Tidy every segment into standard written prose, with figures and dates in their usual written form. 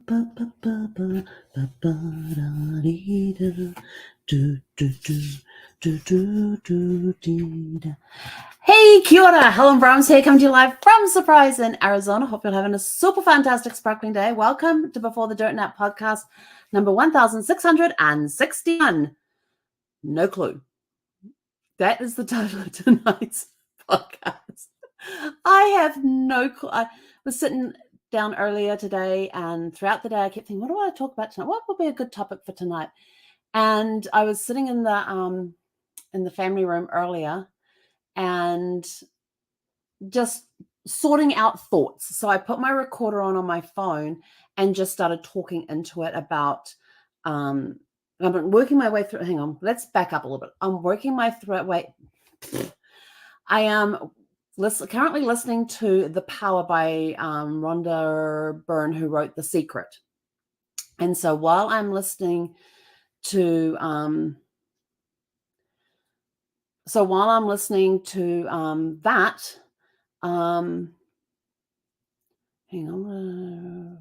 Hey, kia ora. Helen Brahms here, coming to you live from Surprise in Arizona. Hope you're having a super fantastic, sparkling day. Welcome to Before the Dirt Nap podcast, number 1661. No clue. That is the title of tonight's podcast. I have no clue. I was sitting down earlier today, and throughout the day, I kept thinking, what do I want to talk about tonight? What would be a good topic for tonight? And I was sitting in the family room earlier, and just sorting out thoughts. So I put my recorder on my phone and just started talking into it about I'm working my way through. Hang on, let's back up a little bit. I'm working my way. I am currently listening to The Power by Rhonda Byrne, who wrote The Secret. And so while I'm listening to that, hang on.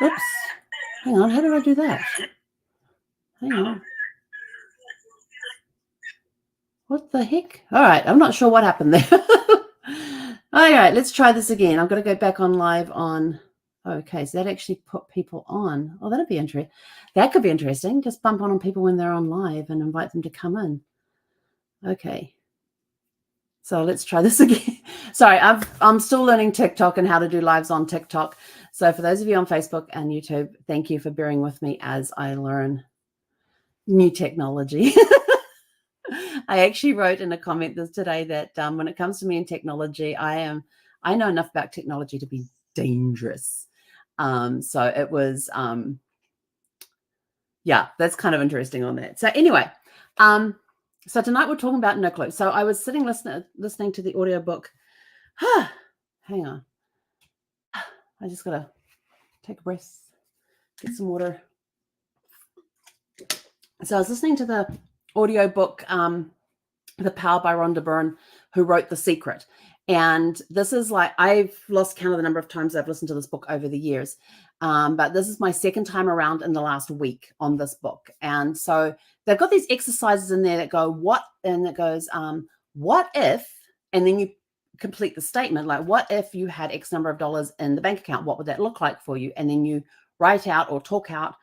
Oops. Hang on. How did I do that? Hang on. What the heck? All right. I'm not sure what happened there. All right. Let's try this again. I'm going to go back on live on. Okay. So that actually put people on. Oh, that'd be interesting. That could be interesting. Just bump on people when they're on live and invite them to come in. Okay. So let's try this again. Sorry, I'm still learning TikTok and how to do lives on TikTok. So for those of you on Facebook and YouTube, thank you for bearing with me as I learn new technology. I actually wrote in a comment today that when it comes to me and technology, I know enough about technology to be dangerous. So it was, yeah, that's kind of interesting on that. So anyway, so tonight we're talking about no clue. So I was sitting listening to the audiobook. Hang on. I just got to take a breath, get some water. So I was listening to the audiobook, The Power by Rhonda Byrne, who wrote The Secret. And this is like, I've lost count of the number of times I've listened to this book over the years. But this is my second time around in the last week on this book. And so they've got these exercises in there that go, what if, and then you complete the statement, like, what if you had X number of dollars in the bank account? What would that look like for you? And then you write out or talk out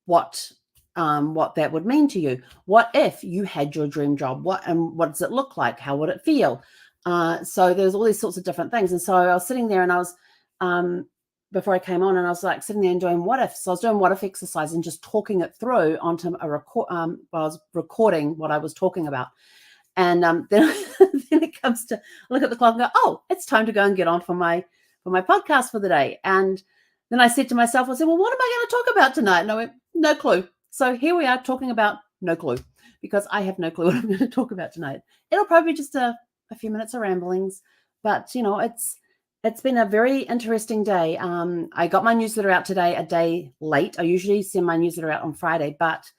what that would mean to you. What if you had your dream job? What does it look like? How would it feel? So there's all these sorts of different things. And so I was sitting there and I was, before I came on, and I was like sitting there and doing what if. So I was doing what if exercise and just talking it through onto a record. I was recording what I was talking about. And then, then it comes to look at the clock and go, oh, it's time to go and get on for my podcast for the day. And then I said to myself, I said, well, what am I going to talk about tonight? And I went, no clue. So here we are talking about no clue, because I have no clue what I'm going to talk about tonight. It'll probably be just a few minutes of ramblings, but it's been a very interesting day. I got my newsletter out today a day late. I usually send my newsletter out on Friday, but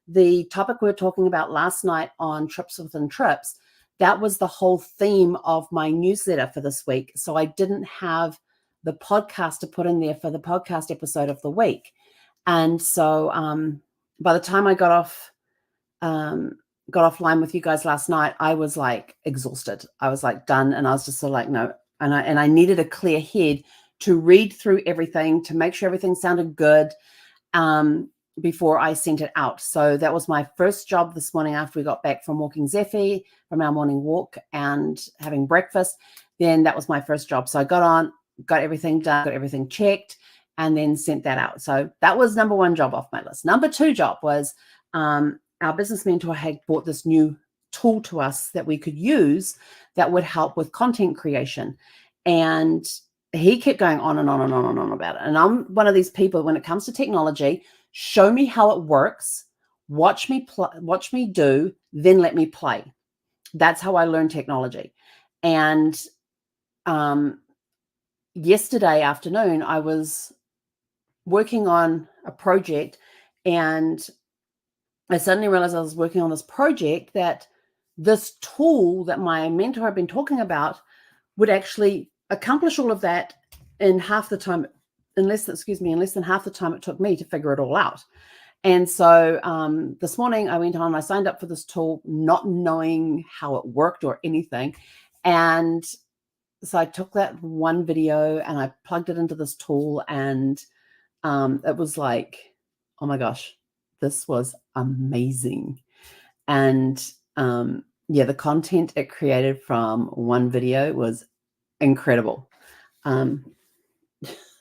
the topic we were talking about last night on Trips Within Trips, that was the whole theme of my newsletter for this week. So I didn't have the podcast to put in there for the podcast episode of the week. And so by the time I got offline with you guys last night, I was like exhausted. I was like done. And I was just sort of like, no. And I needed a clear head to read through everything, to make sure everything sounded good before I sent it out. So that was my first job this morning after we got back from walking Zeffie, from our morning walk and having breakfast. Then that was my first job. So I got on, got everything done, got everything checked, and then sent that out. So that was number one job off my list. Number two job was our business mentor had bought this new tool to us that we could use that would help with content creation. And he kept going on and on and on and on about it. And I'm one of these people, when it comes to technology, show me how it works, watch me do, then let me play. That's how I learn technology. And yesterday afternoon, I was working on a project, and I suddenly realized I was working on this project that this tool that my mentor had been talking about would actually accomplish all of that in half the time, in less than half the time it took me to figure it all out. And so this morning I went on, I signed up for this tool, not knowing how it worked or anything. And so I took that one video and I plugged it into this tool, and it was like, oh my gosh, this was amazing. And yeah, the content it created from one video was incredible.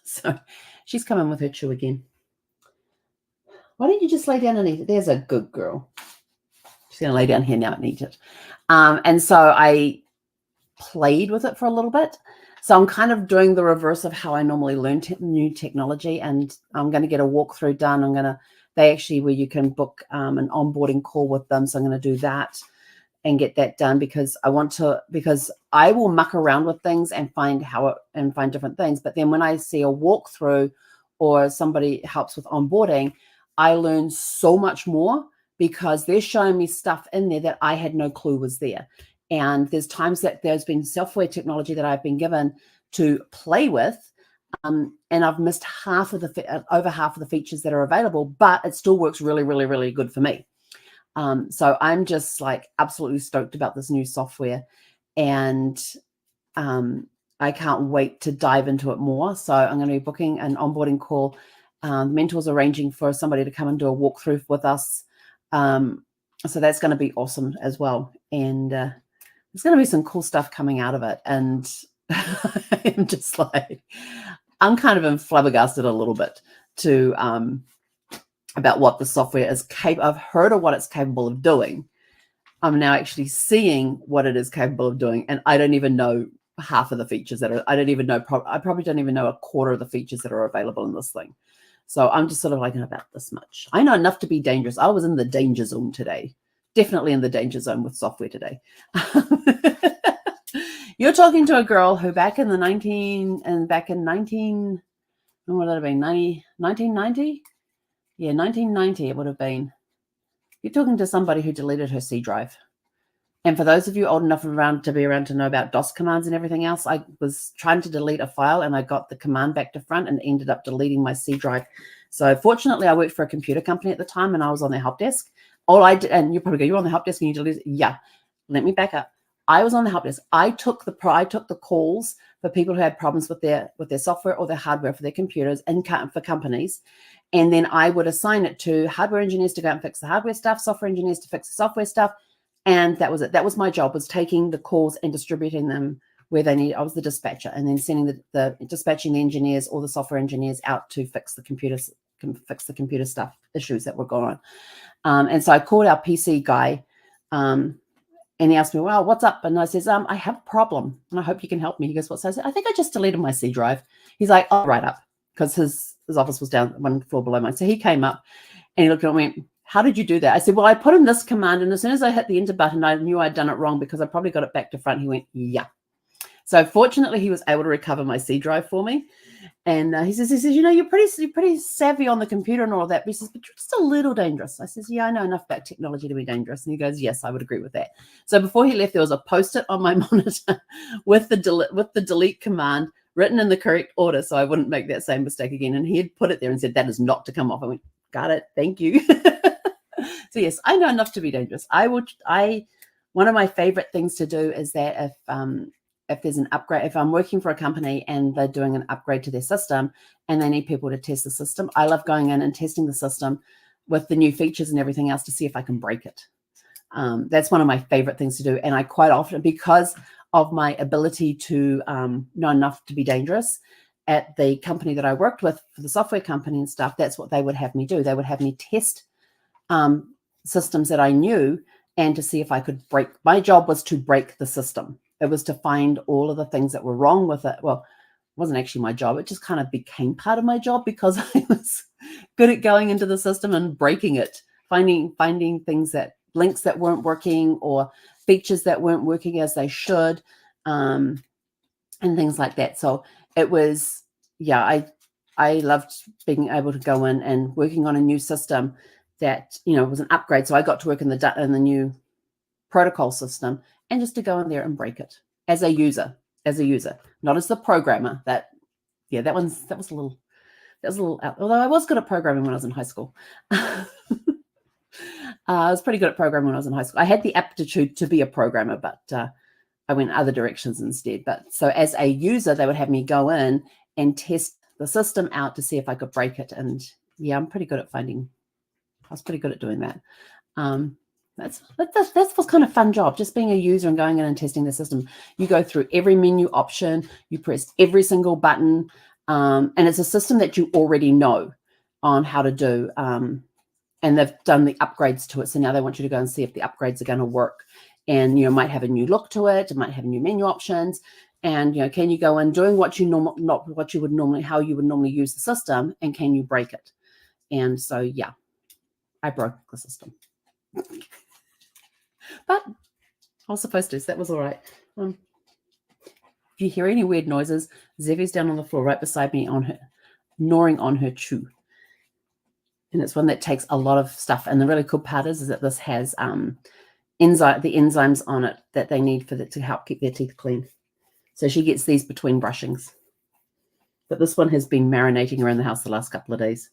So she's coming with her chew again. Why don't you just lay down and eat it? There's a good girl. She's going to lay down here now and eat it. And so I played with it for a little bit. So I'm kind of doing the reverse of how I normally learn new technology. And I'm going to get a walkthrough done. They actually, where you can book an onboarding call with them. So I'm going to do that and get that done because I will muck around with things and find different things. But then when I see a walkthrough or somebody helps with onboarding, I learn so much more because they're showing me stuff in there that I had no clue was there. And there's times that there's been software technology that I've been given to play with, and I've missed over half of the features that are available, but it still works really, really, really good for me. So I'm just like absolutely stoked about this new software, and I can't wait to dive into it more. So I'm going to be booking an onboarding call. The mentor's arranging for somebody to come and do a walkthrough with us. So that's going to be awesome as well. And there's going to be some cool stuff coming out of it. And I'm just like, I'm kind of flabbergasted a little bit about what the software is capable. I've heard of what it's capable of doing. I'm now actually seeing what it is capable of doing. And I don't even know half of the features I probably don't even know a quarter of the features that are available in this thing. So I'm just sort of like, about this much. I know enough to be dangerous. I was in the danger zone today. Definitely in the danger zone with software today. You're talking to a girl who back in 1990? Yeah, 1990 it would have been. You're talking to somebody who deleted her C drive. And for those of you old enough to be around to know about DOS commands and everything else, I was trying to delete a file and I got the command back to front and ended up deleting my C drive. So fortunately, I worked for a computer company at the time and I was on their help desk. All I did, and you probably go, you're on the help desk and you deleted it. Yeah, let me back up. I was on the help desk. I took the calls for people who had problems with their software or their hardware for their computers and for companies. And then I would assign it to hardware engineers to go out and fix the hardware stuff, software engineers to fix the software stuff. And that was it. That was my job, was taking the calls and distributing them where they need. I was the dispatcher, and then sending the dispatching the engineers or the software engineers out to fix the computer stuff issues that were going on. And so I called our PC guy, and he asked me, well, what's up? And I says, I have a problem and I hope you can help me. He goes, what's that? I said, I think I just deleted my C drive. He's like, oh, right up, because his office was down one floor below mine. So he came up and he looked at me and went, how did you do that? I said, well, I put in this command, and as soon as I hit the enter button, I knew I'd done it wrong because I probably got it back to front. He went, yeah. So fortunately, he was able to recover my C drive for me. And he says, you're pretty savvy on the computer and all of that. But he says, but you're just a little dangerous. I says, yeah, I know enough about technology to be dangerous. And he goes, yes, I would agree with that. So before he left, there was a Post-it on my monitor with the delete command written in the correct order, so I wouldn't make that same mistake again. And he had put it there and said, that is not to come off. I went, got it. Thank you. So yes, I know enough to be dangerous. One of my favorite things to do is that if there's an upgrade, if I'm working for a company and they're doing an upgrade to their system and they need people to test the system, I love going in and testing the system with the new features and everything else to see if I can break it. That's one of my favorite things to do. And I quite often, because of my ability to know enough to be dangerous at the company that I worked with for the software company and stuff, that's what they would have me do. They would have me test systems that I knew and to see if I could break. My job was to break the system. It was to find all of the things that were wrong with it. Well, it wasn't actually my job. It just kind of became part of my job because I was good at going into the system and breaking it, finding things links that weren't working or features that weren't working as they should, and things like that. So it was, yeah, I loved being able to go in and working on a new system that, was an upgrade. So I got to work in the new protocol system, and just to go in there and break it as a user, not as the programmer. That was a little out. Although I was good at programming when I was in high school. I was pretty good at programming when I was in high school. I had the aptitude to be a programmer, but I went other directions instead. But so as a user, they would have me go in and test the system out to see if I could break it. And yeah, I was pretty good at doing that. That's was kind of fun job, just being a user and going in and testing the system. You go through every menu option, you press every single button, and it's a system that you already know on how to do. And they've done the upgrades to it. So now they want you to go and see if the upgrades are going to work. And, might have a new look to it. It might have new menu options. And, can you go in doing what you how you would normally use the system, and can you break it? And so, yeah, I broke the system. But I was supposed to, so that was all right. If you hear any weird noises, Zevie's down on the floor right beside me gnawing on her chew. And it's one that takes a lot of stuff. And the really cool part is that this has the enzymes on it that they need to help keep their teeth clean. So she gets these between brushings. But this one has been marinating around the house the last couple of days.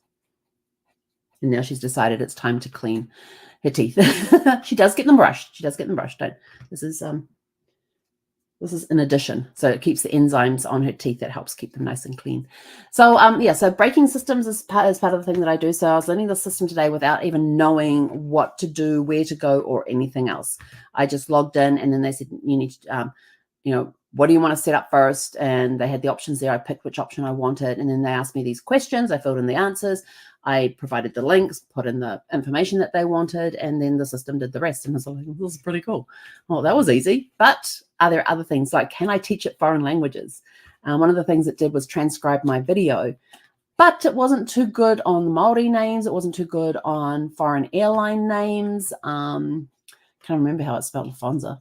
And now she's decided it's time to clean her teeth. She does get them brushed. This is in addition. So it keeps the enzymes on her teeth that helps keep them nice and clean. So so breaking systems is part of the thing that I do. So I was learning the system today without even knowing what to do, where to go, or anything else. I just logged in, and then they said, you need to, what do you want to set up first? And they had the options there. I picked which option I wanted. And then they asked me these questions. I filled in the answers. I provided the links, put in the information that they wanted, and then the system did the rest. And I was like, this is pretty cool. Well, that was easy. But are there other things like, can I teach it foreign languages? One of the things it did was transcribe my video, but it wasn't too good on Maori names. It wasn't too good on foreign airline names. Can't remember how it's spelled, Lufthansa.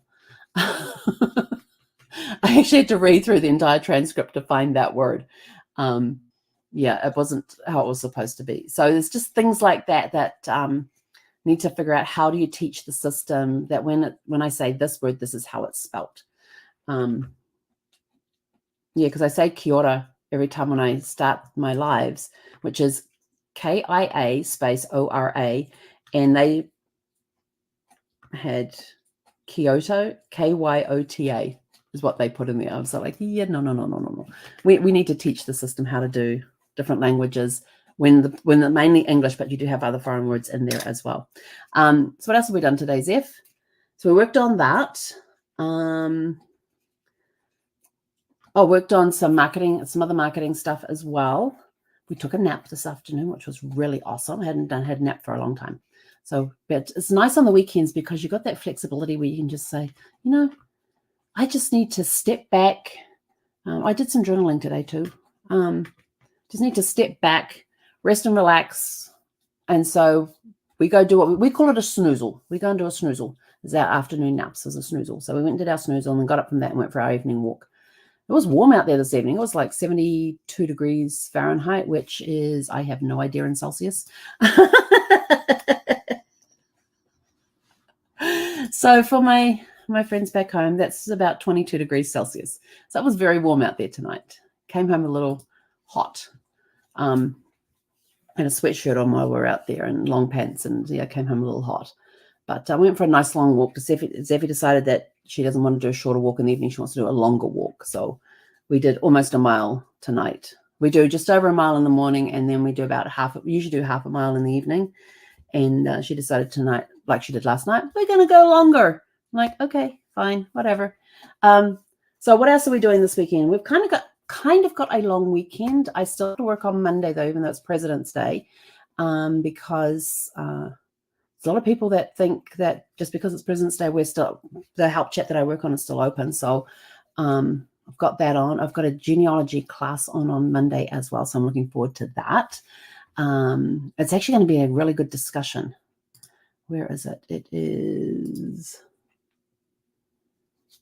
I actually had to read through the entire transcript to find that word. It wasn't how it was supposed to be. So there's just things like that need to figure out, how do you teach the system that when I say this word, this is how it's spelt. Because I say kia ora every time when I start my lives, which is KIA space ORA, and they had Kyoto, KYOTA is what they put in there. I was like, no. We need to teach the system how to do different languages when they're mainly English, but you do have other foreign words in there as well. So what else have we done today, Zeph? So we worked on that. Worked on some other marketing stuff as well. We took a nap this afternoon, which was really awesome. I hadn't had a nap for a long time. So, but it's nice on the weekends because you got that flexibility where you can just say, I just need to step back. I did some journaling today too. Just need to step back, rest and relax. And so we go do what we call it a snoozle. We go and do a snoozle. It's our afternoon naps as a snoozle. So we went and did our snoozle and then got up from that and went for our evening walk. It was warm out there this evening. It was like 72 degrees Fahrenheit, which is, I have no idea in Celsius. So for my friends back home, that's about 22 degrees Celsius. So it was very warm out there tonight. Came home a little hot. Had a sweatshirt on while we were out there and long pants, and came home a little hot. But I went for a nice long walk. Zeffie decided that she doesn't want to do a shorter walk in the evening. She wants to do a longer walk. So we did almost a mile tonight. We do just over a mile in the morning, and then we do about usually do half a mile in the evening. And she decided tonight, like she did last night, we're going to go longer. I'm like, okay, fine, whatever. So what else are we doing this weekend? We've kind of got a long weekend. I still have to work on Monday though, even though it's President's Day, because there's a lot of people that think that just because it's President's Day, the help chat that I work on is still open. So I've got that on. I've got a genealogy class on Monday as well. So I'm looking forward to that. It's actually going to be a really good discussion. Where is it?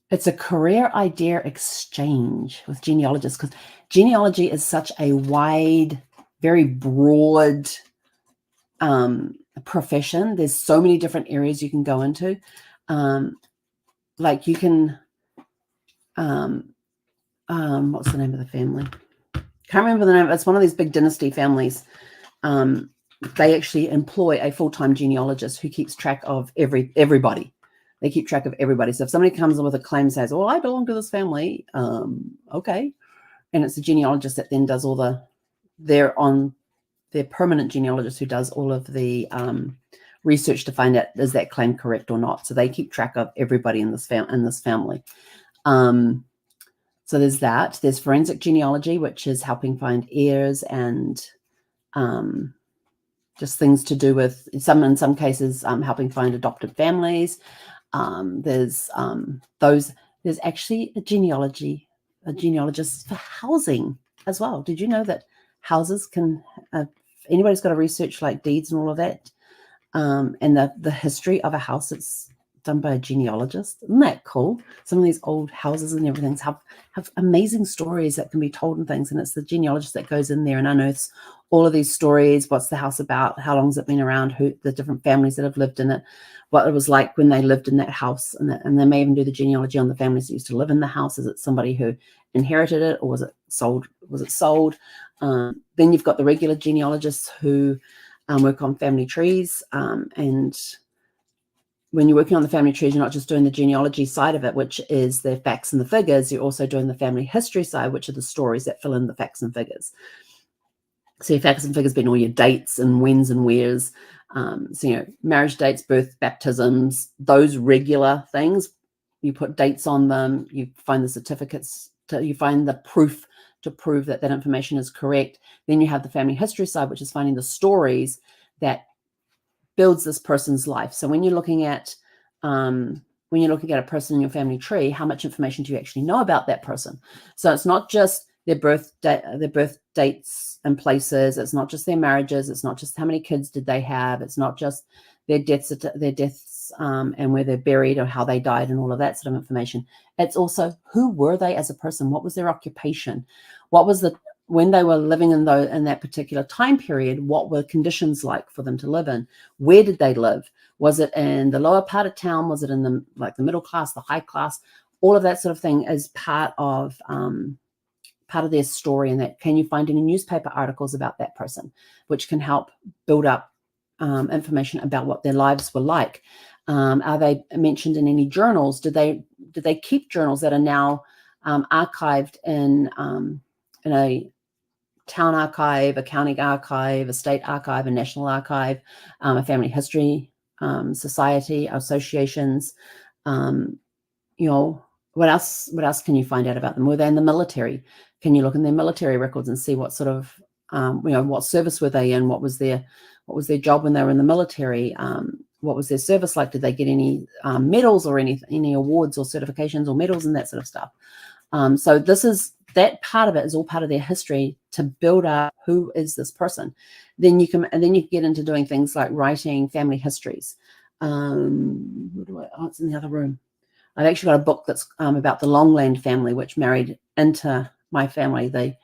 It's a career idea exchange with genealogists, because genealogy is such a wide, very broad profession. There's so many different areas you can go into. Like you can, what's the name of the family? Can't remember the name. It's one of these big dynasty families. They actually employ a full-time genealogist who keeps track of everybody. They keep track of everybody. So if somebody comes in with a claim, says, "Oh, I belong to this family," okay, and it's a genealogist that then does all their permanent genealogist who does all of the research to find out is that claim correct or not. So they keep track of everybody in this family. So there's that. There's forensic genealogy, which is helping find heirs and just things to do with in some cases helping find adopted families. There's actually a genealogist for housing as well. Did you know that houses can, anybody's got to research like deeds and all of that, and the history of a house, it's done by a genealogist. Isn't that cool? Some of these old houses and everything have amazing stories that can be told and things, and it's the genealogist that goes in there and unearths all of these stories. What's the house about? How long has it been around? Who the different families that have lived in it? What it was like when they lived in that house, and they may even do the genealogy on the families that used to live in the house. Is it somebody who inherited it, or was it sold? Then you've got the regular genealogists who work on family trees, and when you're working on the family trees, you're not just doing the genealogy side of it, which is the facts and the figures. You're also doing the family history side, which are the stories that fill in the facts and figures. So your facts and figures being all your dates and whens and wheres. So, marriage dates, birth, baptisms, those regular things. You put dates on them. You find the certificates. You find the proof to prove that information is correct. Then you have the family history side, which is finding the stories that builds this person's life. So when you're looking at a person in your family tree, how much information do you actually know about that person? So it's not just their birth dates and places. It's not just their marriages. It's not just how many kids did they have. It's not just their deaths and where they're buried or how they died and all of that sort of information. It's also who were they as a person? What was their occupation? What was when they were living in that particular time period, what were conditions like for them to live in? Where did they live? Was it in the lower part of town? Was it in the middle class, the high class? All of that sort of thing is part of their story. And that, can you find any newspaper articles about that person, which can help build up information about what their lives were like? Are they mentioned in any journals? Did they keep journals that are now archived in a town archive, a county archive, a state archive, a national archive, a family history society, associations? What else can you find out about them? Were they in the military? Can you look in their military records and see what sort of what service were they in? What was their job when they were in the military? What was their service like? Did they get any medals or any awards or certifications or medals and that sort of stuff? So that part of it is all part of their history to build up who is this person. Then you can get into doing things like writing family histories. It's in the other room. I've actually got a book that's about the Longland family, which married into my family. They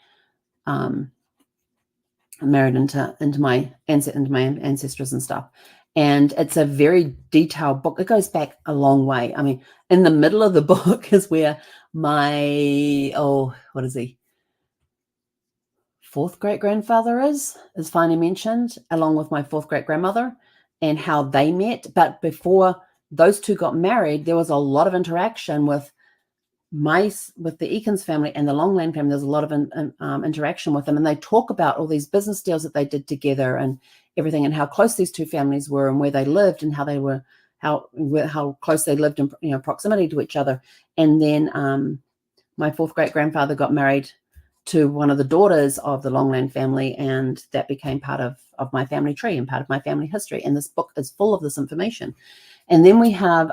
married into my ancestors and stuff. And it's a very detailed book. It goes back a long way. I mean, in the middle of the book is where my, what is he? Fourth great grandfather is finally mentioned, along with my fourth great grandmother, and how they met. But before those two got married, there was a lot of interaction with the Eakins family and the Longland family. There's a lot of interaction with them, and they talk about all these business deals that they did together and everything, and how close these two families were, and where they lived, and how close they lived in proximity to each other. And then my fourth great grandfather got married to one of the daughters of the Longland family, and that became part of my family tree and part of my family history. And this book is full of this information. And then we have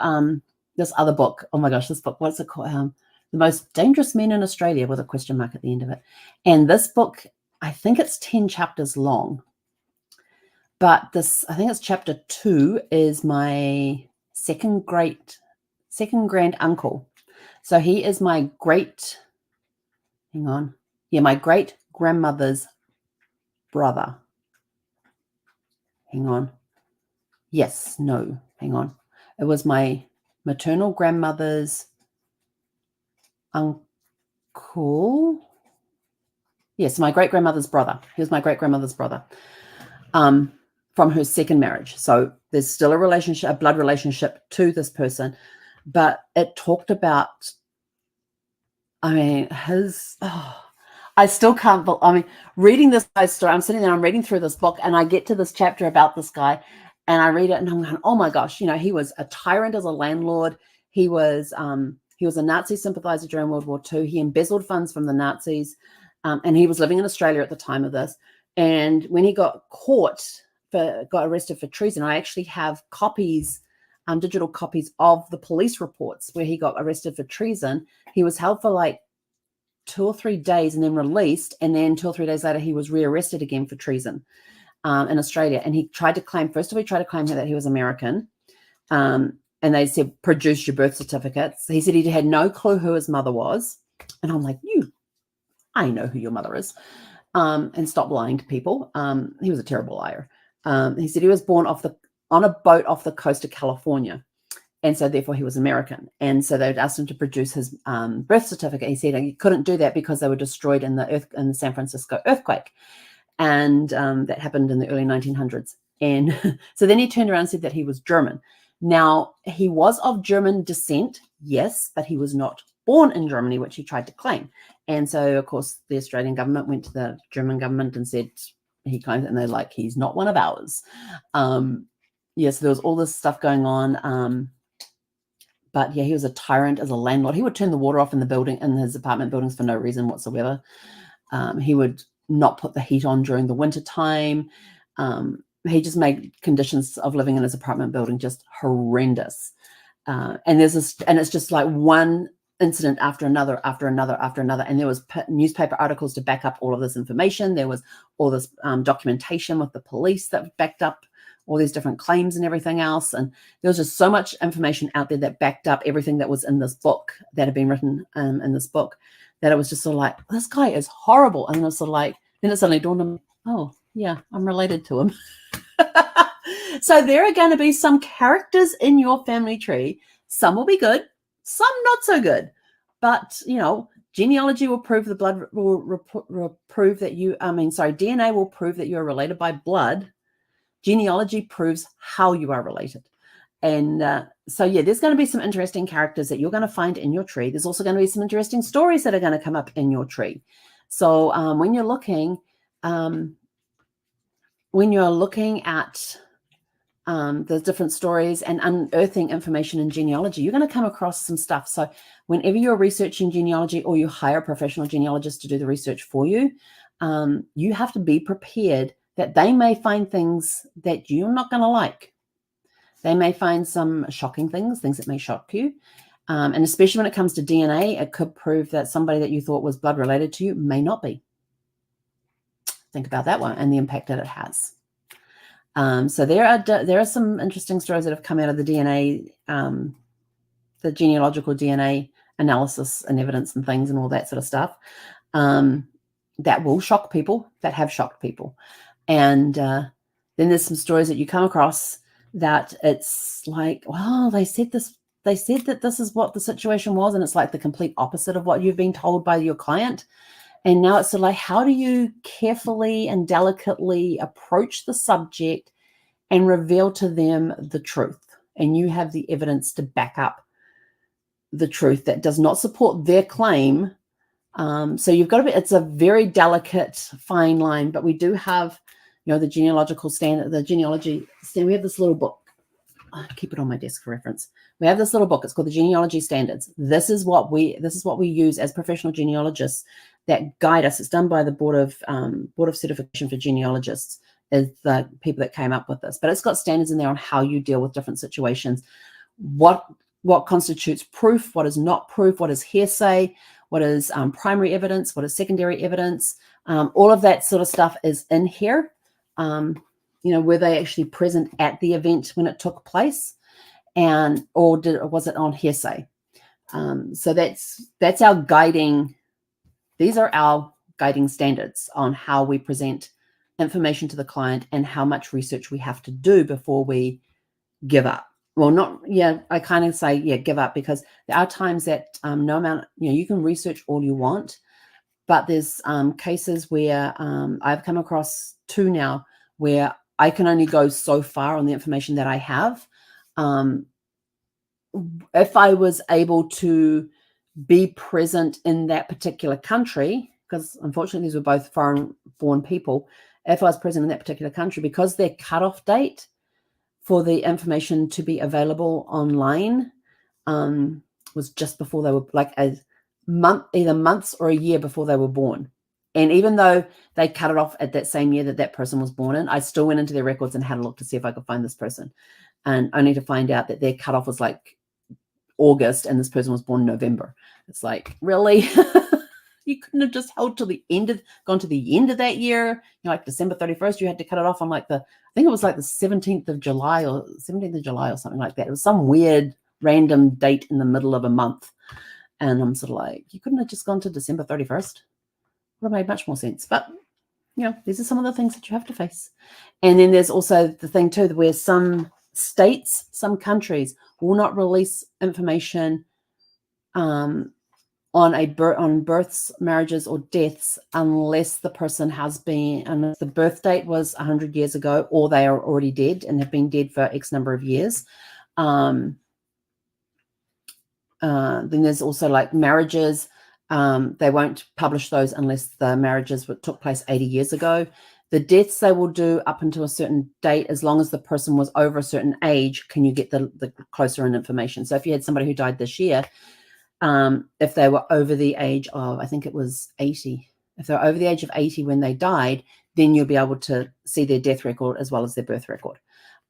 this other book. Oh my gosh, this book, what's it called? The Most Dangerous Men in Australia, with a question mark at the end of it. And this book, I think it's 10 chapters long. But I think it's chapter 2, is my second grand uncle. So he is my great grandmother's brother. It was my maternal grandmother's uncle. Yes, my great-grandmother's brother. He was my great-grandmother's brother from her second marriage. So there's still a relationship, a blood relationship to this person. But it talked about, I mean, I still can't, I mean, reading this guy's story, I'm sitting there, I'm reading through this book, and I get to this chapter about this guy, and I read it, and I'm going, oh my gosh, you know, he was a tyrant as a landlord. He was a Nazi sympathizer during World War II. He embezzled funds from the Nazis, and he was living in Australia at the time of this. And when he got arrested for treason, I actually have copies, digital copies of the police reports where he got arrested for treason. He was held for like 2 or 3 days and then released. And then 2 or 3 days later, he was rearrested again for treason in Australia. And he tried to claim, first of all, he tried to claim that he was American. And they said, produce your birth certificates. He said he had no clue who his mother was. And I'm like, I know who your mother is. And stop lying to people. He was a terrible liar. He said he was born on a boat off the coast of California. And so therefore he was American. And so they'd asked him to produce his birth certificate. He said he couldn't do that because they were destroyed in the San Francisco earthquake. And that happened in the early 1900s. And so then he turned around and said that he was German. Now, he was of German descent, yes, but he was not born in Germany, which he tried to claim. And so, of course, the Australian government went to the German government and said he claimed it, and they're like, he's not one of ours. Yes, there was all this stuff going on. But yeah, he was a tyrant as a landlord. He would turn the water off in his apartment buildings for no reason whatsoever. He would not put the heat on during the winter time. He just made conditions of living in his apartment building just horrendous. And it's just like one incident after another, after another, after another. And there was newspaper articles to back up all of this information. There was all this documentation with the police that backed up all these different claims and everything else. And there was just so much information out there that backed up everything that was in this book, that had been written in this book, that it was just sort of like, this guy is horrible. And it was sort of like, then it suddenly dawned on me, oh yeah, I'm related to him. So there are going to be some characters in your family tree. Some will be good, some not so good. But, you know, genealogy will prove DNA will prove that you are related by blood. Genealogy proves how you are related. And so, yeah, there's going to be some interesting characters that you're going to find in your tree. There's also going to be some interesting stories that are going to come up in your tree. So when you're looking at the different stories and unearthing information in genealogy, you're going to come across some stuff. So whenever you're researching genealogy or you hire a professional genealogist to do the research for you, you have to be prepared that they may find things that you're not going to like. They may find some shocking things that may shock you. And especially when it comes to DNA, it could prove that somebody that you thought was blood related to you may not be. Think about that one and the impact that it has. So there are some interesting stories that have come out of the DNA, the genealogical DNA analysis and evidence and things and all that sort of stuff, that will shock people, that have shocked people. And then there's some stories that you come across that it's like, well, they said that this is what the situation was, and it's like the complete opposite of what you've been told by your client. And now it's sort of like, how do you carefully and delicately approach the subject and reveal to them the truth? And you have the evidence to back up the truth that does not support their claim. So you've got to be, it's a very delicate, fine line, but we do have, you know, the genealogical standard, the genealogy standard. We have this little book. I keep it on my desk for reference. We have this little book. It's called the Genealogy Standards. This is what we use as professional genealogists that guide us. It's done by the Board of Certification for Genealogists, is the people that came up with this. But it's got standards in there on how you deal with different situations, what constitutes proof, what is not proof, what is hearsay, what is primary evidence, what is secondary evidence. All of that sort of stuff is in here. You know, were they actually present at the event when it took place, or was it on hearsay? So that's our guiding. These are our guiding standards on how we present information to the client and how much research we have to do before we give up. well, not, yeah, I kind of say, yeah, give up, because there are times that no amount, you can research all you want, but there's cases where I've come across 2 now where I can only go so far on the information that I have. If I was able to be present in that particular country, because unfortunately these were both foreign-born people, if I was present in that particular country, because their cutoff date for the information to be available online was just before they were, like a month, either months or a year before they were born. And even though they cut it off at that same year that that person was born in, I still went into their records and had a look to see if I could find this person, and only to find out that their cutoff was like August and this person was born in November. It's like, really? You couldn't have just held till the end of, gone to the end of that year, like December 31st, you had to cut it off on like I think it was like the 17th of July or something like that. It was some weird random date in the middle of a month. And I'm sort of like, you couldn't have just gone to December 31st. Would have made much more sense. But, these are some of the things that you have to face. And then there's also the thing too, where some states, some countries will not release information on births, marriages, or deaths unless the person unless the birth date was 100 years ago, or they are already dead and have been dead for X number of years. Then there's also like marriages. They won't publish those unless the marriages took place 80 years ago. The deaths they will do up until a certain date, as long as the person was over a certain age, can you get the closer in information. So if you had somebody who died this year, if they were over the age of, I think it was 80, if they're over the age of 80 when they died, then you'll be able to see their death record as well as their birth record,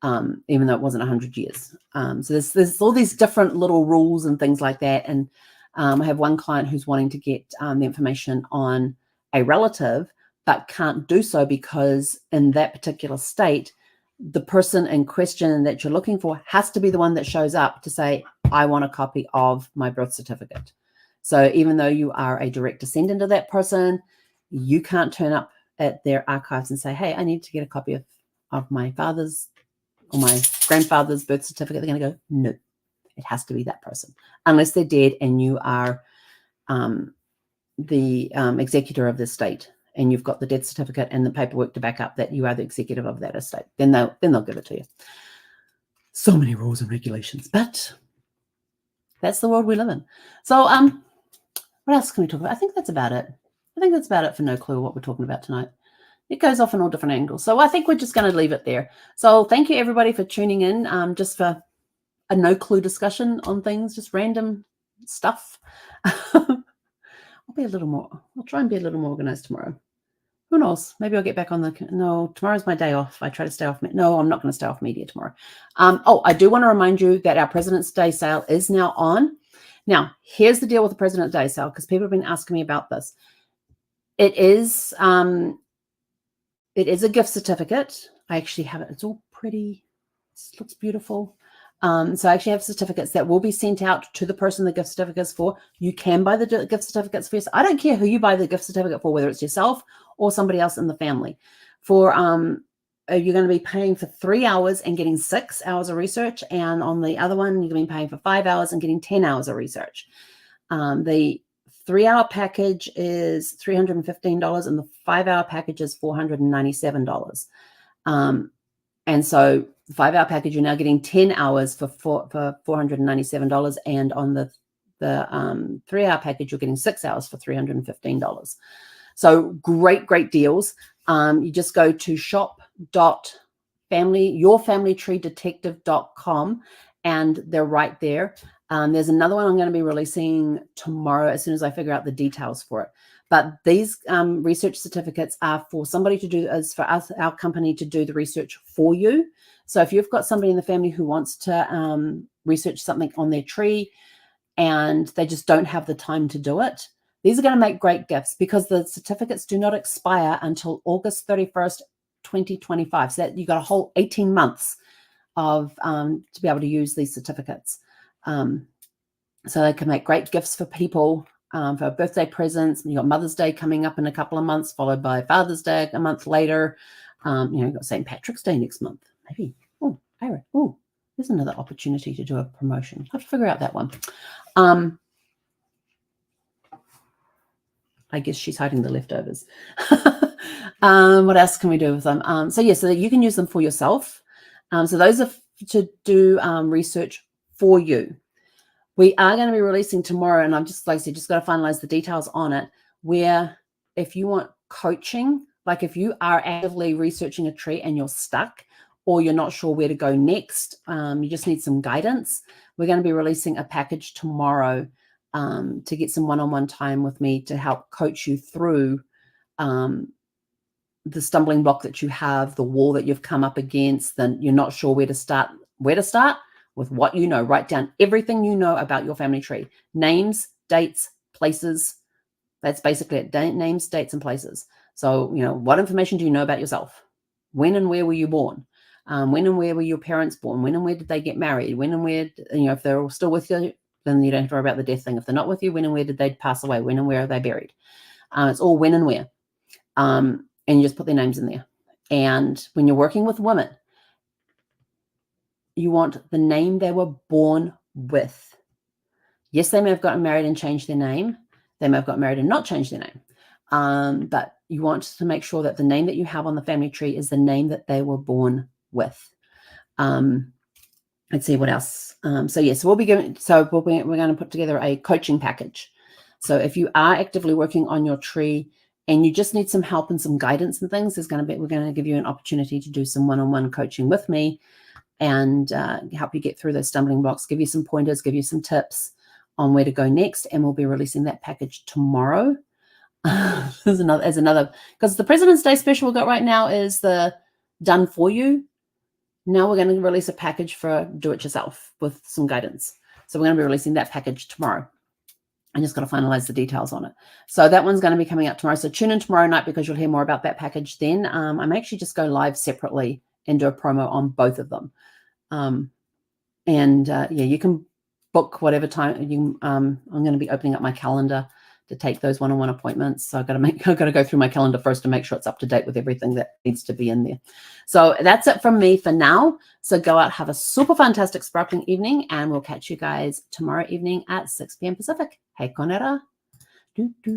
even though it wasn't 100 years. So there's all these different little rules and things like that. And I have one client who's wanting to get the information on a relative, but can't do so because in that particular state, the person in question that you're looking for has to be the one that shows up to say, I want a copy of my birth certificate. So even though you are a direct descendant of that person, you can't turn up at their archives and say, hey, I need to get a copy of my father's or my grandfather's birth certificate. They're going to go, no, it has to be that person, unless they're dead and you are the executor of the estate, and you've got the death certificate and the paperwork to back up that you are the executive of that estate. Then they'll give it to you. So many rules and regulations, but that's the world we live in. So what else can we talk about? I think that's about it. I think that's about it for No Clue what we're talking about tonight. It goes off in all different angles. So I think we're just going to leave it there. So thank you everybody for tuning in, just for a No Clue discussion on things, just random stuff. I'll try and be a little more organized tomorrow. Who knows? Maybe I'll get back on no, tomorrow's my day off. I try to stay off. No, I'm not going to stay off media tomorrow. I do want to remind you that our President's Day sale is now on. Now, here's the deal with the President's Day sale, because people have been asking me about this. It is a gift certificate. I actually have it. It's all pretty. It looks beautiful. So I actually have certificates that will be sent out to the person the gift certificate is for. You can buy the gift certificates for yourself. I don't care who you buy the gift certificate for, whether it's yourself or somebody else in the family. For you're going to be paying for 3 hours and getting 6 hours of research, and on the other one you're going to be paying for 5 hours and getting 10 hours of research. The 3-hour package is $315, and the 5-hour package is $497. And so the 5-hour package, you're now getting 10 hours for $497. And on the 3-hour package, you're getting 6 hours for $315. So great deals. You just go to yourfamilytreedetective.com, and they're right there. There's another one I'm going to be releasing tomorrow as soon as I figure out the details for it. But these research certificates are for somebody to do, as for us, our company, to do the research for you. So if you've got somebody in the family who wants to research something on their tree and they just don't have the time to do it, these are going to make great gifts, because the certificates do not expire until August 31st, 2025. So that you've got a whole 18 months of to be able to use these certificates. So they can make great gifts for people. For birthday presents. You've got Mother's Day coming up in a couple of months, followed by Father's Day a month later. You've got St. Patrick's Day next month. Maybe. Oh, Ira. Oh, There's another opportunity to do a promotion. I'll have to figure out that one. I guess she's hiding the leftovers. What else can we do with them? So that you can use them for yourself. So those are to do research for you. We are going to be releasing tomorrow, and I'm just, like I said, just got to finalize the details on it, where if you want coaching, like if you are actively researching a tree and you're stuck or you're not sure where to go next, you just need some guidance, we're going to be releasing a package tomorrow to get some one-on-one time with me to help coach you through the stumbling block that you have, the wall that you've come up against, then you're not sure where to start with what you know. Write down everything you know about your family tree. Names, dates, places. That's basically it. Names, dates, and places. So, what information do you know about yourself? When and where were you born? When and where were your parents born? When and where did they get married? When and where, if they're all still with you, then you don't have to worry about the death thing. If they're not with you, when and where did they pass away? When and where are they buried? It's all when and where. And you just put their names in there. And when you're working with women, you want the name they were born with. Yes, they may have gotten married and changed their name. They may have got married and not changed their name. But you want to make sure that the name that you have on the family tree is the name that they were born with. Let's see what else. So we're going to put together a coaching package. So if you are actively working on your tree and you just need some help and some guidance and things, we're going to give you an opportunity to do some one-on-one coaching with me and help you get through those stumbling blocks, give you some pointers, give you some tips on where to go next. And we'll be releasing that package tomorrow. As another, because the President's Day special we've got right now is the done for you. Now we're going to release a package for do it yourself with some guidance. So we're going to be releasing that package tomorrow. I just got to finalize the details on it. So that one's going to be coming out tomorrow. So tune in tomorrow night because you'll hear more about that package then. I may actually just go live separately and do a promo on both of them. You can book whatever time I'm going to be opening up my calendar to take those one-on-one appointments. So I've got to go through my calendar first to make sure it's up to date with everything that needs to be in there. So that's it from me for now. So go out, have a super fantastic sparkling evening, and we'll catch you guys tomorrow evening at 6 p.m. Pacific. Hey, Konera.